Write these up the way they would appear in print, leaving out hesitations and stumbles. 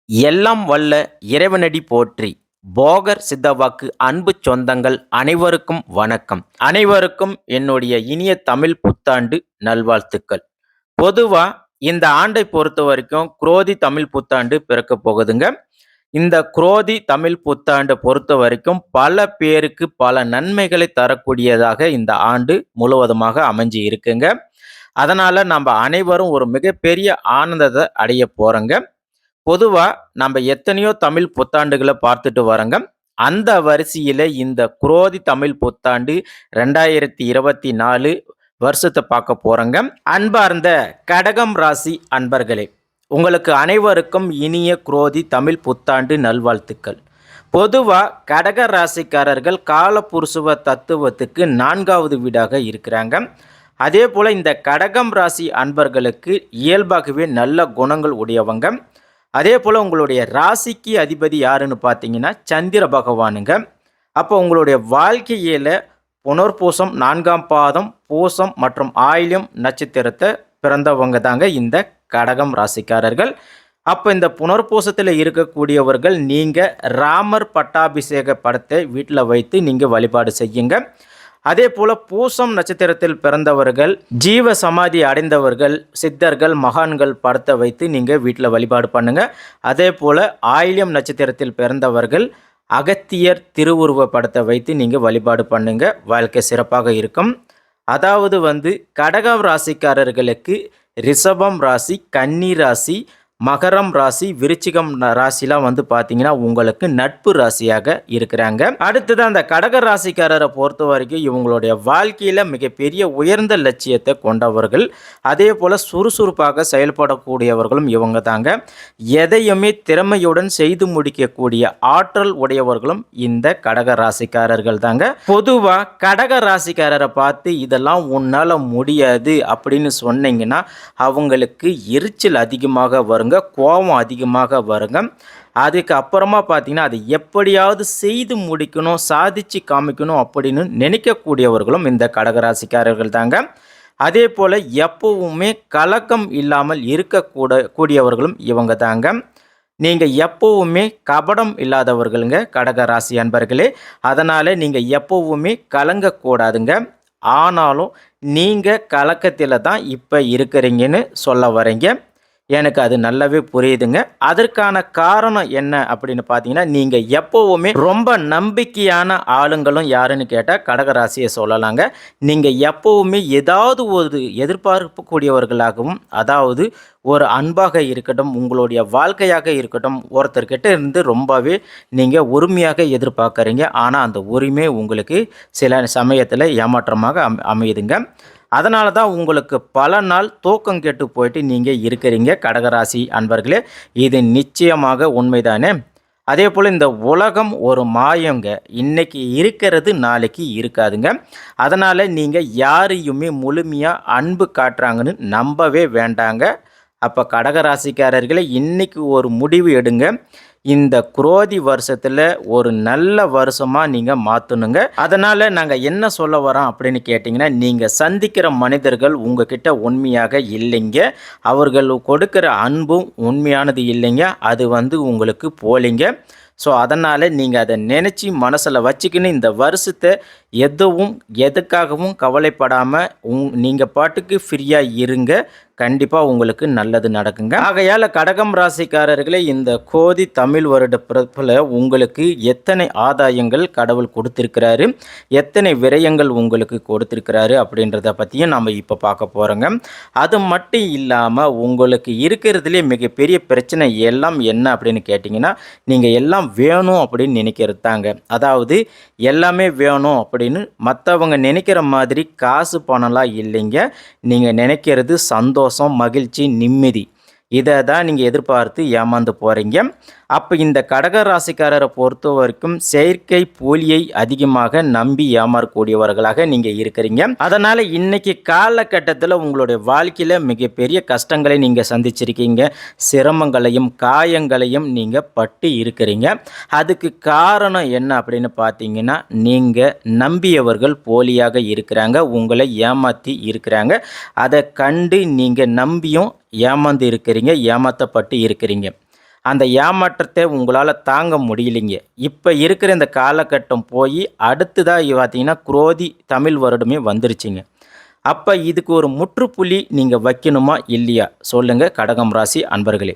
எல்லாம் வல்ல இறைவனடி போற்றி. போகர் சித்தவாக்கு அன்பு சொந்தங்கள் அனைவருக்கும் வணக்கம். அனைவருக்கும் என்னுடைய இனிய தமிழ் புத்தாண்டு நல்வாழ்த்துக்கள். பொதுவா இந்த ஆண்டை பொறுத்த வரைக்கும் குரோதி தமிழ் புத்தாண்டு பிறக்க போகுதுங்க. இந்த குரோதி தமிழ் புத்தாண்டை பொறுத்த வரைக்கும் பல பேருக்கு பல நன்மைகளை தரக்கூடியதாக இந்த ஆண்டு முழுவதுமாக அமைஞ்சு இருக்குங்க. அதனால நம்ம அனைவரும் ஒரு மிகப்பெரிய ஆனந்தத்தை அடைய போறோங்க. பொதுவா நம்ம எத்தனையோ தமிழ் புத்தாண்டுகளை பார்த்துட்டு வரோங்க. அந்த வரிசையில இந்த குரோதி தமிழ் புத்தாண்டு 2024 வருஷத்தை பார்க்க போறோங்க. அன்பார்ந்த கடகம் ராசி அன்பர்களே, உங்களுக்கு அனைவருக்கும் இனிய குரோதி தமிழ் புத்தாண்டு நல்வாழ்த்துக்கள். பொதுவா கடக ராசிக்காரர்கள் காலபுருஷ தத்துவத்துக்கு 4வது வீடாக இருக்கிறாங்க. அதே போல இந்த கடகம் ராசி அன்பர்களுக்கு இயல்பாகவே நல்ல குணங்கள் உடையவங்க. அதே போல் உங்களுடைய ராசிக்கு அதிபதி யாருன்னு பார்த்தீங்கன்னா சந்திர பகவானுங்க. அப்போ உங்களுடைய வாழ்க்கையில் புனர்பூசம் 4ஆம் பாதம், பூசம் மற்றும் ஆயில்யம் நட்சத்திரத்தை பிறந்தவங்க தாங்க இந்த கடகம் ராசிக்காரர்கள். அப்போ இந்த புனர்பூசத்தில் இருக்கக்கூடியவர்கள் நீங்கள் ராமர் பட்டாபிஷேக படத்தை வீட்டில் வைத்து நீங்கள் வழிபாடு செய்யுங்க. அதே போல பூசம் நட்சத்திரத்தில் பிறந்தவர்கள், ஜீவ சமாதி அடைந்தவர்கள், சித்தர்கள், மகான்கள் படத்தை வைத்து நீங்கள் வீட்டில் வழிபாடு பண்ணுங்க. அதே போல ஆயில்யம் நட்சத்திரத்தில் பிறந்தவர்கள் அகத்தியர் திருவுருவ படத்தை வைத்து நீங்கள் வழிபாடு பண்ணுங்க. வாழ்க்கை சிறப்பாக இருக்கும். அதாவது கடகம் ராசிக்காரர்களுக்கு ரிஷபம் ராசி, கன்னி ராசி, மகரம் ராசி, விருச்சிகம் ராசிலாம் பார்த்தீங்கன்னா உங்களுக்கு நட்பு ராசியாக இருக்கிறாங்க. அடுத்தது அந்த கடக ராசிக்காரரை பொறுத்த வரைக்கும் இவங்களுடைய வாழ்க்கையில் மிகப்பெரிய உயர்ந்த லட்சியத்தை கொண்டவர்கள். அதே போல் சுறுசுறுப்பாக செயல்படக்கூடியவர்களும் இவங்க தாங்க. எதையுமே திறமையுடன் செய்து முடிக்கக்கூடிய ஆற்றல் உடையவர்களும் இந்த கடக ராசிக்காரர்கள் தாங்க. பொதுவாக கடக ராசிக்காரரை பார்த்து இதெல்லாம் உன்னால் முடியாது அப்படின்னு சொன்னீங்கன்னா அவங்களுக்கு எரிச்சல் அதிகமாக வரும், கோபம் அதிகமாக வருங்க. அதுக்கு அப்புறமா பார்த்தீங்கன்னா அதை எப்படியாவது செய்து முடிக்கணும், சாதிச்சு காமிக்கணும் அப்படின்னு நினைக்கக்கூடியவர்களும் இந்த கடகராசிக்காரர்கள் தாங்க. அதே போல் எப்பவுமே கலக்கம் இல்லாமல் கூடியவர்களும் இவங்க தாங்க. நீங்கள் எப்பவுமே கபடம் இல்லாதவர்களுங்க கடகராசி அன்பர்களே. அதனால் நீங்கள் எப்பவுமே கலங்கக்கூடாதுங்க. ஆனாலும் நீங்கள் கலக்கத்தில் தான் இப்போ இருக்கிறீங்கன்னு சொல்ல வரீங்க. எனக்கு அது நல்லாவே புரியுதுங்க. அதற்கான காரணம் என்ன அப்படின்னு பார்த்தீங்கன்னா, நீங்கள் எப்போவுமே ரொம்ப நம்பிக்கையான ஆளுங்களும் யாருன்னு கேட்டால் கடகராசியை சொல்லலாங்க. நீங்கள் எப்போவுமே ஏதாவது ஒரு எதிர்பார்க்கக்கூடியவர்களாகவும், அதாவது ஒரு அன்பாக இருக்கட்டும், உங்களுடைய வாழ்க்கையாக இருக்கட்டும், ஒருத்தர்கிட்ட இருந்து ரொம்பவே நீங்கள் உரிமையாக எதிர்பார்க்குறீங்க. ஆனால் அந்த உரிமை உங்களுக்கு சில சமயத்தில் ஏமாற்றமாக அமையுதுங்க. அதனால தான் உங்களுக்கு பல நாள் தூக்கம் கெட்டு போயிட்டு நீங்கள் இருக்கிறீங்க கடகராசி அன்பர்களே. இது நிச்சயமாக உண்மைதானே. அதே போல் இந்த உலகம் ஒரு மாயங்க. இன்னைக்கு இருக்கிறது நாளைக்கு இருக்காதுங்க. அதனால் நீங்கள் யாரையுமே முழுமையாக அன்பு காட்டுறாங்கன்னு நம்பவே வேண்டாங்க. அப்போ கடகராசிக்காரர்களே, இன்றைக்கி ஒரு முடிவு எடுங்க. இந்த குரோதி வருஷத்தில் ஒரு நல்ல வருஷமாக நீங்கள் மாற்றணுங்க. அதனால் நாங்கள் என்ன சொல்ல வரோம் அப்படின்னு கேட்டிங்கன்னா, நீங்கள் சந்திக்கிற மனிதர்கள் உங்ககிட்ட உண்மையாக இல்லைங்க. அவர்கள் கொடுக்குற அன்பும் உண்மையானது இல்லைங்க. அது உங்களுக்கு போலிங்க. ஸோ அதனால் நீங்கள் அதை நினச்சி மனசில் வச்சுக்கின்னு இந்த வருஷத்தை எதுக்காகவும் கவலைப்படாமல் நீங்கள் பாட்டுக்கு ஃப்ரீயாக இருங்க. கண்டிப்பாக உங்களுக்கு நல்லது நடக்குங்க. ஆகையால் கடகம் ராசிக்காரர்களே, இந்த கோதி தமிழ் வருட பிறப்பில் உங்களுக்கு எத்தனை ஆதாயங்கள் கடவுள் கொடுத்துருக்கிறாரு, எத்தனை விரயங்கள் உங்களுக்கு கொடுத்துருக்கிறாரு அப்படின்றத பற்றியும் நம்ம இப்போ பார்க்க போகிறோங்க. அது மட்டும் இல்லாமல் உங்களுக்கு இருக்கிறதுலே மிகப்பெரிய பிரச்சனை எல்லாம் என்ன அப்படின்னு கேட்டிங்கன்னா, நீங்கள் எல்லாம் வேணும் அப்படின்னு நினைக்கிறது தாங்க. அதாவது எல்லாமே வேணும் அப்படின்னு மற்றவங்க நினைக்கிற மாதிரி காசு பணம்லாம் இல்லைங்க. நீங்கள் நினைக்கிறது சந்தோஷம், மகிழ்ச்சி, நிம்மதி. இதை தான் நீங்கள் எதிர்பார்த்து ஏமாந்து போகிறீங்க. அப்போ இந்த கடக ராசிக்காரரை பொறுத்த வரைக்கும் செயற்கை போலியை அதிகமாக நம்பி ஏமாறக்கூடியவர்களாக நீங்கள் இருக்கிறீங்க. அதனால் இன்றைக்கி காலகட்டத்தில் உங்களுடைய வாழ்க்கையில் மிகப்பெரிய கஷ்டங்களை நீங்கள் சந்திச்சிருக்கீங்க. சிரமங்களையும் காயங்களையும் நீங்கள் பட்டு இருக்கிறீங்க. அதுக்கு காரணம் என்ன அப்படின்னு பார்த்தீங்கன்னா, நீங்கள் நம்பியவர்கள் போலியாக இருக்கிறாங்க, உங்களை ஏமாற்றி இருக்கிறாங்க. அதை கண்டு நீங்கள் நம்பியும் ஏமாந்து இருக்கிறீங்க, ஏமாற்றப்பட்டு இருக்கிறீங்க. அந்த ஏமாற்றத்தை உங்களால் தாங்க முடியலைங்க. இப்போ இருக்கிற இந்த காலகட்டம் போய் அடுத்ததாக பார்த்தீங்கன்னா குரோதி தமிழ் வருடமே வந்துருச்சுங்க. அப்போ இதுக்கு ஒரு முற்றுப்புள்ளி நீங்கள் வைக்கணுமா இல்லையா சொல்லுங்கள் கடகம் ராசி அன்பர்களே.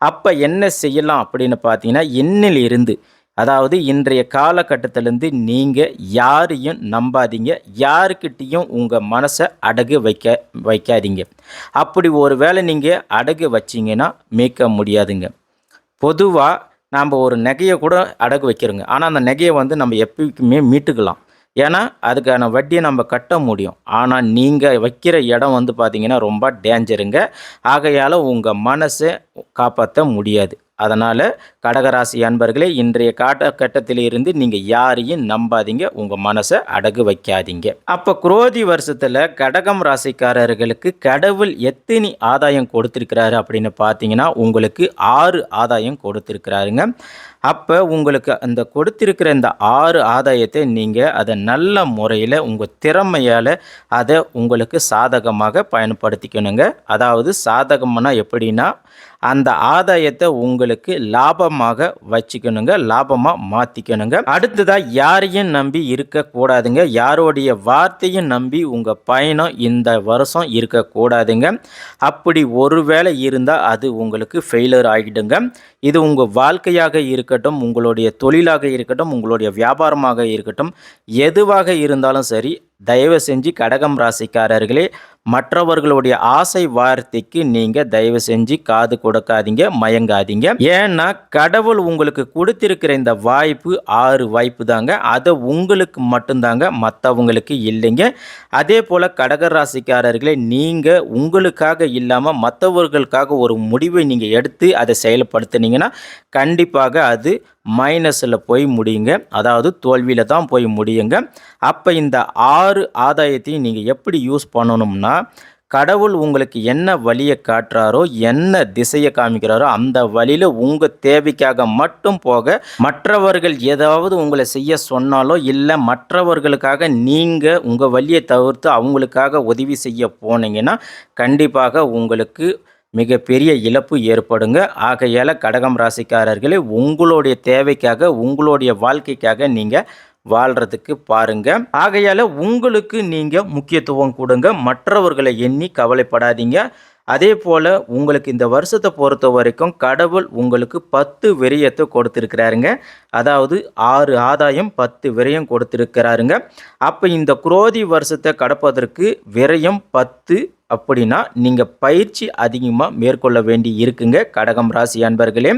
அப்போ என்ன செய்யலாம் அப்படின்னு பார்த்தீங்கன்னா இன்னிலிருந்து, அதாவது இன்றைய காலகட்டத்திலேருந்து நீங்கள் யாரையும் நம்பாதீங்க, யாருக்கிட்டேயும் உங்கள் மனசை அடகு வைக்காதீங்க. அப்படி ஒரு வேளை நீங்கள் அடகு வச்சிங்கன்னா மீட்க முடியாதுங்க. பொதுவாக நாம் ஒரு நகையை கூட அடகு வைக்கிறோங்க, ஆனால் அந்த நகையை நம்ம எப்பயுமே மீட்டுக்கலாம். ஏன்னா அதுக்கான வட்டியை நம்ம கட்ட முடியும். ஆனால் நீங்கள் வைக்கிற இடம் பார்த்தீங்கன்னா ரொம்ப டேஞ்சருங்க. ஆகையால் உங்கள் மனசை காப்பாற்ற முடியாது. அதனால் கடகராசி அன்பர்களே, இன்றைய காலகட்டத்தில் இருந்து நீங்கள் யாரையும் நம்பாதீங்க, உங்கள் மனசை அடகு வைக்காதீங்க. அப்போ குரோதி வருஷத்தில் கடகம் ராசிக்காரர்களுக்கு கடவுள் எத்தனை ஆதாயம் கொடுத்துருக்கிறாரு அப்படின்னு பார்த்தீங்கன்னா உங்களுக்கு 6 ஆதாயம் கொடுத்துருக்கிறாருங்க. அப்போ உங்களுக்கு அந்த கொடுத்திருக்கிற இந்த 6 ஆதாயத்தை நீங்கள் அதை நல்ல முறையில் உங்கள் திறமையால் அதை உங்களுக்கு சாதகமாக பயன்படுத்திக்கணுங்க. அதாவது சாதகம்னா எப்படின்னா, அந்த ஆதாயத்தை உங்களுக்கு லாபமாக வச்சுக்கணுங்க, லாபமாக மாற்றிக்கணுங்க. அடுத்ததாக யாரையும் நம்பி இருக்கக்கூடாதுங்க, யாரோடைய வார்த்தையும் நம்பி உங்கள் பயணம் இந்த வருஷம் இருக்கக்கூடாதுங்க. அப்படி ஒருவேளை இருந்தால் அது உங்களுக்கு ஃபெயிலியர் ஆகிடுங்க. இது உங்கள் வாழ்க்கையாக இருக்கட்டும், உங்களுடைய தொழிலாக இருக்கட்டும், உங்களுடைய வியாபாரமாக இருக்கட்டும், எதுவாக இருந்தாலும் சரி, தயவு செஞ்சு கடகம் ராசிக்காரர்களே மற்றவர்களுடைய ஆசை வார்த்தைக்கு நீங்கள் தயவு செஞ்சு காது கொடுக்காதீங்க, மயங்காதீங்க. ஏன்னா கடவுள் உங்களுக்கு கொடுத்திருக்கிற இந்த வாய்ப்பு 6 வாய்ப்பு தாங்க, அதை உங்களுக்கு மட்டும்தாங்க, மற்றவங்களுக்கு இல்லைங்க. அதே போல் கடக ராசிக்காரர்களே நீங்கள் உங்களுக்காக இல்லாமல் மற்றவர்களுக்காக ஒரு முடிவை நீங்கள் எடுத்து அதை செயல்படுத்தினீங்கன்னா கண்டிப்பாக அது மைனஸில் போய் முடியுங்க, அதாவது தோல்வியில் தான் போய் முடியுங்க. அப்போ இந்த 6 ஆதாயத்தையும் நீங்கள் எப்படி யூஸ் பண்ணணும்னா, கடவுள் உங்களுக்கு என்ன வழியை காட்டுறாரோ, என்ன திசையை காமிக்கிறாரோ அந்த வழியில் உங்கள் தேவைக்காக மட்டும் போக, மற்றவர்கள் ஏதாவது உங்களை செய்ய சொன்னாலோ இல்லை மற்றவர்களுக்காக நீங்கள் உங்கள் வழியை தவிர்த்து அவங்களுக்காக உதவி செய்ய போனீங்கன்னா கண்டிப்பாக உங்களுக்கு மிகப்பெரிய இழப்பு ஏற்படுங்க. ஆகையால் கடகம் ராசிக்காரர்களே உங்களுடைய தேவைக்காக உங்களுடைய வாழ்க்கைக்காக நீங்கள் வாழ்கிறதுக்கு பாருங்க. ஆகையால் உங்களுக்கு நீங்கள் முக்கியத்துவம் கொடுங்க, மற்றவர்களை எண்ணி கவலைப்படாதீங்க. அதே போல் உங்களுக்கு இந்த வருஷத்தை பொறுத்த வரைக்கும் கடவுள் உங்களுக்கு 10 விரயத்தை கொடுத்துருக்கிறாருங்க. அதாவது 6 ஆதாயம் 10 விரயம் கொடுத்துருக்கிறாருங்க. அப்போ இந்த குரோதி வருஷத்தை கடப்பதற்கு விரயம் 10 அப்படின்னா நீங்கள் பயிற்சி அதிகமாக மேற்கொள்ள வேண்டி இருக்குங்க கடகம் ராசி அன்பர்களே.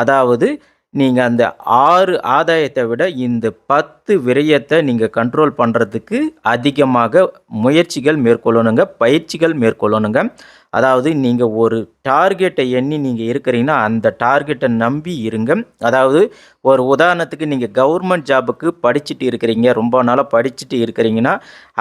அதாவது நீங்கள் அந்த 6 ஆதாயத்தை விட இந்த 10 விரயத்தை நீங்கள் கண்ட்ரோல் பண்ணுறதுக்கு அதிகமாக முயற்சிகள் மேற்கொள்ளணுங்க, பயிற்சிகள் மேற்கொள்ளணுங்க. அதாவது நீங்கள் ஒரு டார்கெட்டை எண்ணி நீங்கள் இருக்கிறீங்கன்னா அந்த டார்கெட்டை நம்பி இருங்க. அதாவது ஒரு உதாரணத்துக்கு நீங்கள் கவர்மெண்ட் ஜாபுக்கு படிச்சுட்டு இருக்கிறீங்க, ரொம்ப நாளாக படிச்சுட்டு இருக்கிறீங்கன்னா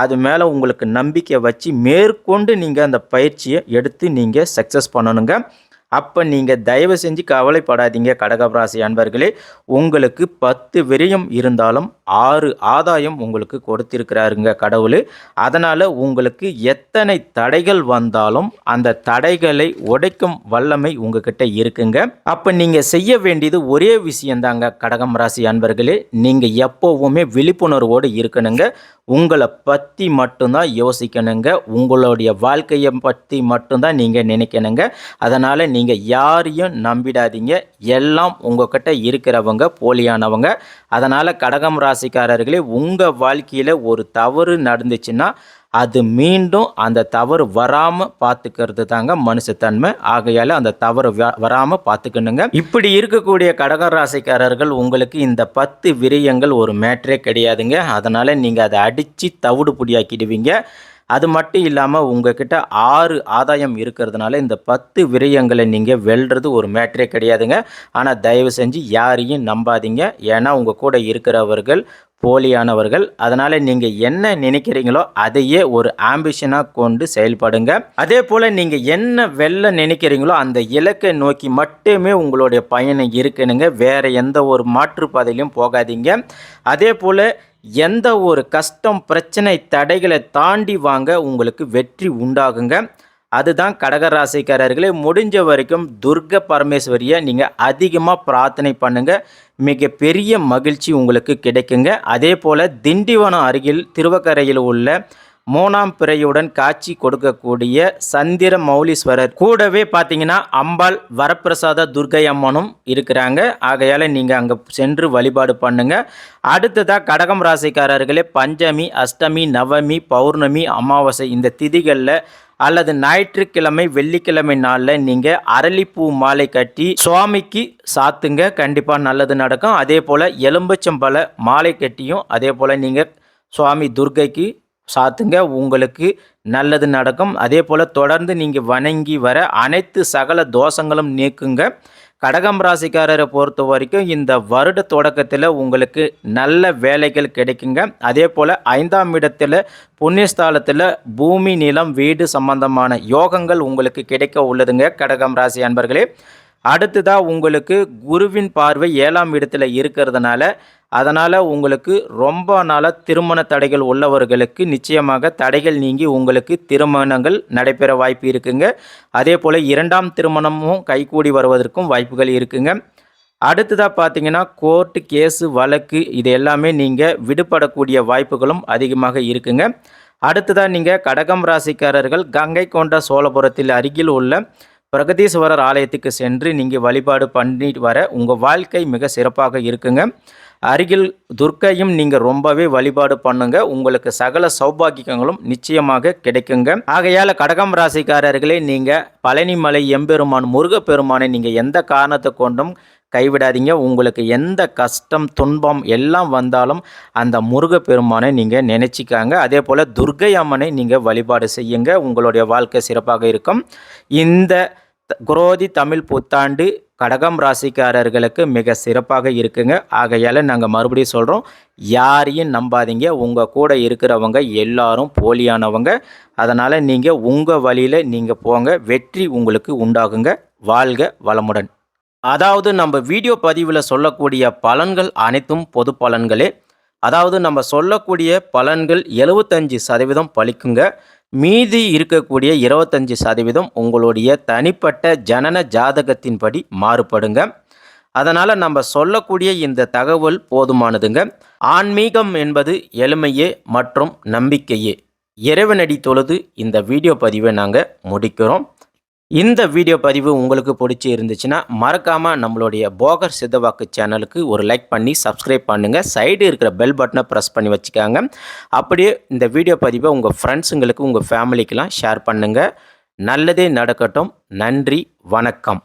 அது மேலே உங்களுக்கு நம்பிக்கை வச்சு மேற்கொண்டு நீங்கள் அந்த பயிற்சியை எடுத்து நீங்கள் சக்ஸஸ் பண்ணணுங்க. அப்போ நீங்கள் தயவு செஞ்சு கவலைப்படாதீங்க கடகராசி அன்பர்களே, உங்களுக்கு 10 விரயம் இருந்தாலும் 6 ஆதாயம் உங்களுக்கு கொடுத்திருக்கிறாருங்க கடவுள். அதனால் உங்களுக்கு எத்தனை தடைகள் வந்தாலும் அந்த தடைகளை உடைக்கும் வல்லமை உங்ககிட்ட இருக்குங்க. அப்போ நீங்கள் செய்ய வேண்டியது ஒரே விஷயந்தாங்க கடகம் ராசி அன்பர்களே, நீங்கள் எப்போவுமே விழிப்புணர்வோடு இருக்கணுங்க. உங்களை பற்றி மட்டும்தான் யோசிக்கணுங்க, உங்களுடைய வாழ்க்கையை பற்றி மட்டும்தான் நீங்கள் நினைக்கணுங்க. அதனால் நீங்கள் யாரையும் நம்பிடாதீங்க, எல்லாம் உங்ககிட்ட இருக்கிறவங்க போலியானவங்க. அதனால் கடகம் ராசிக்காரர்களே உங்கள் வாழ்க்கையில் ஒரு தவறு நடந்துச்சுன்னா அது மீண்டும் அந்த தவறு வராமல் பார்த்துக்கிறது தாங்க மனுஷத்தன்மை. ஆகையால் அந்த தவறு வராமல் பார்த்துக்கணுங்க. இப்படி இருக்கக்கூடிய கடக ராசிக்காரர்கள் உங்களுக்கு இந்த 10 விரயங்கள் ஒரு மேட்டரே கிடையாதுங்க. அதனால் நீங்கள் அதை அடித்து தவிடு பொடியாக்கிடுவீங்க. அது மட்டும் இல்லாமல் உங்ககிட்ட 6 ஆதாயம் இருக்கிறதுனால இந்த 10 விரயங்களை நீங்கள் வெல்றது ஒரு மேட்டரே கிடையாதுங்க. ஆனால் தயவு செஞ்சு யாரையும் நம்பாதீங்க, ஏன்னா உங்கள் கூட இருக்கிறவர்கள் போலியானவர்கள். அதனால் நீங்கள் என்ன நினைக்கிறீங்களோ அதையே ஒரு ஆம்பிஷனாக கொண்டு செயல்படுங்க. அதே போல் நீங்கள் என்ன வெல்ல நினைக்கிறீங்களோ அந்த இலக்கை நோக்கி மட்டுமே உங்களுடைய பயணம் இருக்கணுங்க, வேறு எந்த ஒரு மாற்றுப்பாதையிலையும் போகாதீங்க. அதே போல் எந்த ஒரு கஷ்டம் பிரச்சனை தடைகளை தாண்டி வாங்க உங்களுக்கு வெற்றி உண்டாகுங்க. அதுதான் கடக ராசிக்காரர்களே, முடிஞ்ச வரைக்கும் துர்க்க பரமேஸ்வரியை நீங்கள் அதிகமாக பிரார்த்தனை பண்ணுங்க. மிகப்பெரிய மகிழ்ச்சி உங்களுக்கு கிடைக்குங்க. அதே போல் திண்டிவனம் அருகில் திருவக்கரையில் உள்ள மூணாம் பிறையுடன் காட்சி கொடுக்கக்கூடிய சந்திர மௌலீஸ்வரர் கூடவே பார்த்தீங்கன்னா அம்பாள் வரப்பிரசாத துர்க்கை அம்மனும் இருக்கிறாங்க. ஆகையால் நீங்கள் அங்கே சென்று வழிபாடு பண்ணுங்க. அடுத்ததாக கடகம் ராசிக்காரர்களே, பஞ்சமி, அஷ்டமி, நவமி, பௌர்ணமி, அமாவாசை இந்த திதிகளில் அல்லது ஞாயிற்றுக்கிழமை, வெள்ளிக்கிழமை நாளில் நீங்கள் அரளிப்பூ மாலை கட்டி சுவாமிக்கு சாத்துங்க. கண்டிப்பாக நல்லது நடக்கும். அதே போல் எலும்பச்சம்பழ மாலை கட்டியும் அதே போல் நீங்கள் சுவாமி துர்க்கைக்கு சாத்துங்க. உங்களுக்கு நல்லது நடக்கும். அதே போல் தொடர்ந்து நீங்கள் வணங்கி வர அனைத்து சகல தோஷங்களும் நீக்குங்க. கடகம் ராசிக்காரரை பொறுத்த வரைக்கும் இந்த வருட தொடக்கத்தில் உங்களுக்கு நல்ல வேலைகள் கிடைக்குங்க. அதே போல் 5ஆம் இடத்துல புண்ணியஸ்தானத்தில் பூமி, நிலம், வீடு சம்பந்தமான யோகங்கள் உங்களுக்கு கிடைக்க உள்ளதுங்க கடகம் ராசி அன்பர்களே. அடுத்ததாக உங்களுக்கு குருவின் பார்வை 7ஆம் இடத்துல இருக்கிறதுனால அதனால் உங்களுக்கு ரொம்ப நாளாக திருமண தடைகள் உள்ளவர்களுக்கு நிச்சயமாக தடைகள் நீங்கி உங்களுக்கு திருமணங்கள் நடைபெற வாய்ப்பு இருக்குங்க. அதே போல் 2ஆம் திருமணமும் கைகூடி வருவதற்கும் வாய்ப்புகள் இருக்குங்க. அடுத்ததாக பார்த்தீங்கன்னா கோர்ட்டு கேஸு வழக்கு இது எல்லாமே நீங்கள் விடுபடக்கூடிய வாய்ப்புகளும் அதிகமாக இருக்குங்க. அடுத்ததாக நீங்கள் கடகம் ராசிக்காரர்கள் கங்கை கொண்ட சோழபுரத்தில் அருகில் உள்ள பிரகதீஸ்வரர் ஆலயத்துக்கு சென்று நீங்கள் வழிபாடு பண்ணிட்டு வர உங்கள் வாழ்க்கை மிக சிறப்பாக இருக்குங்க. அருகில் துர்க்கையும் நீங்கள் ரொம்பவே வழிபாடு பண்ணுங்க. உங்களுக்கு சகல சௌபாகியங்களும் நிச்சயமாக கிடைக்குங்க. ஆகையால் கடகம் ராசிக்காரர்களே, நீங்கள் பழனிமலை எம்பெருமான் முருகப்பெருமானை நீங்கள் எந்த காரணத்தை கொண்டும் கைவிடாதீங்க. உங்களுக்கு எந்த கஷ்டம் துன்பம் எல்லாம் வந்தாலும் அந்த முருகப்பெருமானை நீங்கள் நினச்சிக்காங்க. அதே போல் துர்க்கை அம்மனை நீங்கள் வழிபாடு செய்யுங்க. உங்களுடைய வாழ்க்கை சிறப்பாக இருக்கும். இந்த குரோதி தமிழ் புத்தாண்டு கடகம் ராசிக்காரர்களுக்கு மிக சிறப்பாக இருக்குங்க. ஆகையால் நாங்கள் மறுபடியும் சொல்கிறோம், யாரையும் நம்பாதீங்க. உங்கள் கூட இருக்கிறவங்க எல்லாரும் போலியானவங்க. அதனால் நீங்கள் உங்கள் வழியில் நீங்கள் போங்க. வெற்றி உங்களுக்கு உண்டாகுங்க. வாழ்க வளமுடன். அதாவது நம்ம வீடியோ பதிவில் சொல்லக்கூடிய பலன்கள் அனைத்தும் பொது பலன்களே. அதாவது நம்ம சொல்லக்கூடிய பலன்கள் 75% பலிக்குங்க. மீதி இருக்கக்கூடிய 25% உங்களுடைய தனிப்பட்ட ஜனன ஜாதகத்தின்படி மாறுபடுங்க. அதனால் நம்ம சொல்லக்கூடிய இந்த தகவல் போதுமானதுங்க. ஆன்மீகம் என்பது எளிமையே மற்றும் நம்பிக்கையே. இறைவனடி தொழுது இந்த வீடியோ பதிவை நாங்கள் முடிக்கிறோம். இந்த வீடியோ பதிவு உங்களுக்கு பிடிச்சி இருந்துச்சுன்னா மறக்காமல் நம்மளுடைய போகர் சித்தவாக்கு சேனலுக்கு ஒரு லைக் பண்ணி சப்ஸ்கிரைப் பண்ணுங்கள். சைடு இருக்கிற பெல் பட்டனை ப்ரெஸ் பண்ணி வச்சுக்காங்க. அப்படியே இந்த வீடியோ பதிவை உங்கள் ஃப்ரெண்ட்ஸுங்களுக்கு உங்கள் ஃபேமிலிக்கெலாம் ஷேர் பண்ணுங்கள். நல்லதே நடக்கட்டும். நன்றி, வணக்கம்.